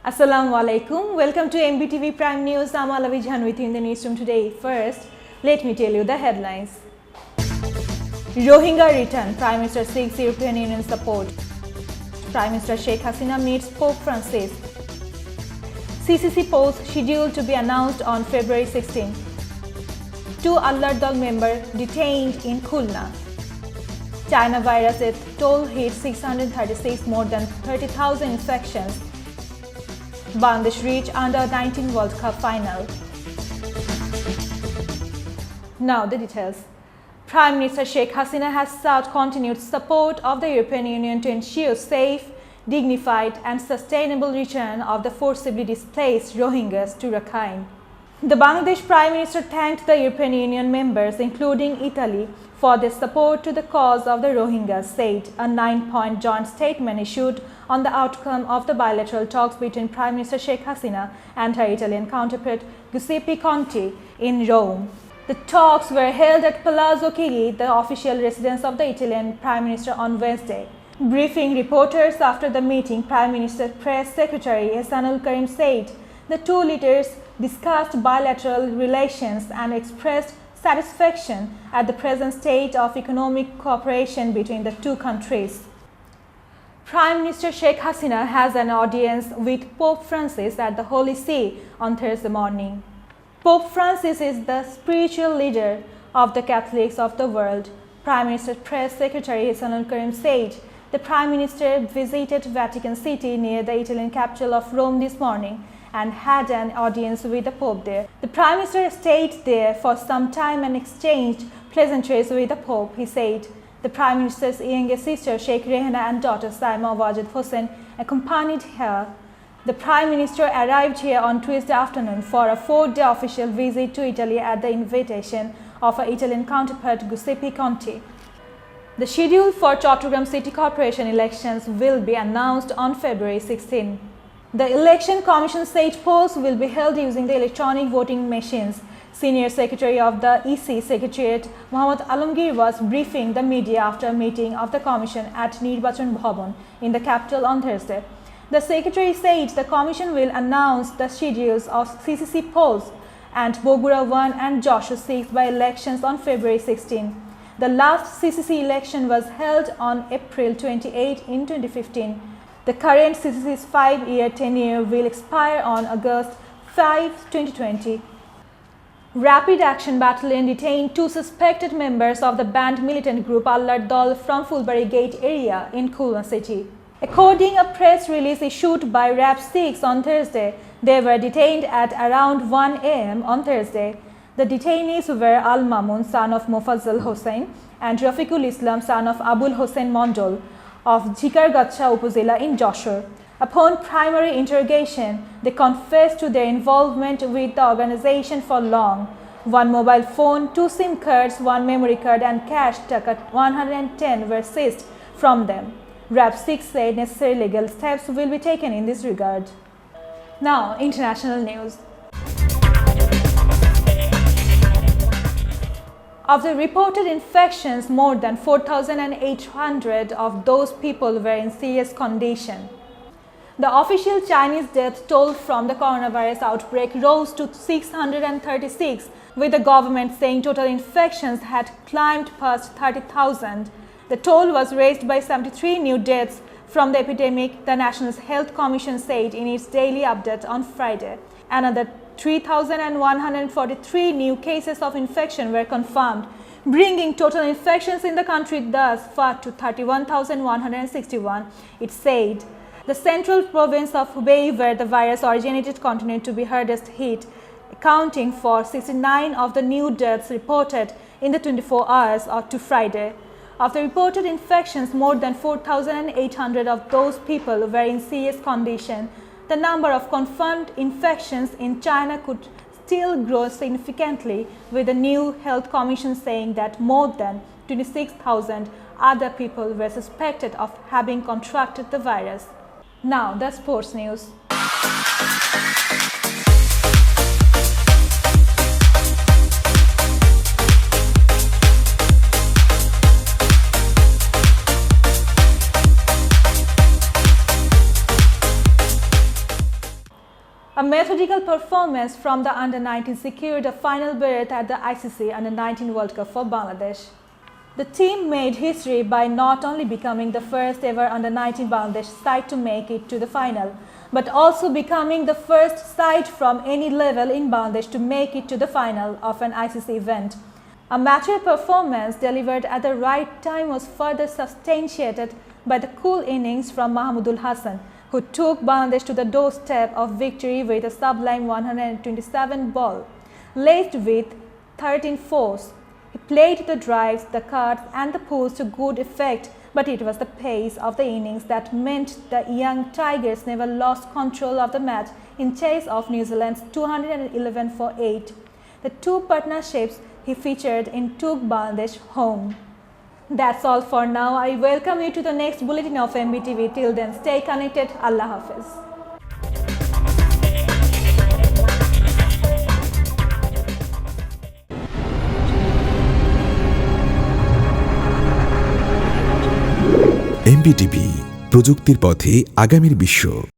Assalamu alaikum. Welcome to Mbtv Prime News. I'm Alavi Jahan with you in the newsroom today. First, let me tell you the headlines. Rohingya return. Prime Minister seeks European Union support. Prime Minister Sheikh Hasina meets Pope Francis. CCC polls scheduled to be announced on February 16. Two Allah Dal members detained in Khulna. China virus death toll hit 636, more than 30,000 infections. Bangladesh reach Under-19 World Cup final. Now the details. Prime Minister Sheikh Hasina has sought continued support of the European Union to ensure safe, dignified and sustainable return of the forcibly displaced Rohingyas to Rakhine. The Bangladesh Prime Minister thanked the European Union members, including Italy, for their support to the cause of the Rohingyas, said a 9-point joint statement issued on the outcome of the bilateral talks between Prime Minister Sheikh Hasina and her Italian counterpart Giuseppe Conte in Rome. The talks were held at Palazzo Chigi, the official residence of the Italian Prime Minister, on Wednesday. Briefing reporters after the meeting, Prime Minister Press Secretary Ehsanul Karim said the two leaders discussed bilateral relations and expressed satisfaction at the present state of economic cooperation between the two countries. Prime Minister Sheikh Hasina has an audience with Pope Francis at the Holy See on Thursday morning. Pope Francis is the spiritual leader of the Catholics of the world. Prime Minister Press Secretary Ehsanul Karim said the Prime Minister visited Vatican City near the Italian capital of Rome this morning and had an audience with the Pope there. The Prime Minister stayed there for some time and exchanged pleasantries with the Pope, he said. The Prime Minister's younger sister Sheikh Rehana and daughter Saima Wajid Hossain accompanied her. The Prime Minister arrived here on Tuesday afternoon for a 4-day official visit to Italy at the invitation of her Italian counterpart Giuseppe Conte. The schedule for Chattogram City Corporation elections will be announced on February 16. The Election Commission said polls will be held using the electronic voting machines. Senior Secretary of the EC Secretariat Mohammad Alamgir was briefing the media after a meeting of the Commission at Nirbachan Bhavan in the capital on Thursday. The Secretary said the Commission will announce the schedules of CCC polls and Bogura 1 and Joshua 6 by elections on February 16. The last CCC election was held on April 28 in 2015. The current CCC's 5-year tenure will expire on August 5, 2020. Rapid Action Battalion detained 2 suspected members of the banned militant group Allah Dal from Fulbari Gate area in Khulna city. According to a press release issued by RAP 6 on Thursday, they were detained at around 1 a.m. on Thursday. The detainees were Al Mamun, son of Mofazzal Hossain, and Rafiqul Islam, son of Abul Hossain Mondol, of Jikargacha Upazila in Joshua. Upon primary interrogation, they confessed to their involvement with the organization for long. 1 mobile phone, 2 SIM cards, 1 memory card and cash at 110 were seized from them. RAP 6 said necessary legal steps will be taken in this regard. Now, international news. Of the reported infections, more than 4,800 of those people were in serious condition. The official Chinese death toll from the coronavirus outbreak rose to 636, with the government saying total infections had climbed past 30,000. The toll was raised by 73 new deaths from the epidemic, the National Health Commission said in its daily update on Friday. Another 3,143 new cases of infection were confirmed, bringing total infections in the country thus far to 31,161, it said. The central province of Hubei, where the virus originated, continued to be hardest hit, accounting for 69 of the new deaths reported in the 24 hours up to Friday. Of the reported infections, more than 4,800 of those people were in serious condition. The number of confirmed infections in China could still grow significantly, with the new health commission saying that more than 26,000 other people were suspected of having contracted the virus. Now, the sports news. A methodical performance from the under-19 secured a final berth at the ICC Under-19 World Cup for Bangladesh. The team made history by not only becoming the first ever Under-19 Bangladesh side to make it to the final, but also becoming the first side from any level in Bangladesh to make it to the final of an ICC event. A mature performance delivered at the right time was further substantiated by the cool innings from Mahmudul Hassan, who took Bangladesh to the doorstep of victory with a sublime 127 ball, laced with 13 fours. He played the drives, the cuts and the pulls to good effect, but it was the pace of the innings that meant the young Tigers never lost control of the match in chase of New Zealand's 211 for 8. The two partnerships he featured in took Bangladesh home. That's all for now. I welcome you to the next bulletin of Mbtv. Till then, stay connected. Allah Hafiz. MBTV প্রযুক্তির পথে আগামীর বিশ্ব।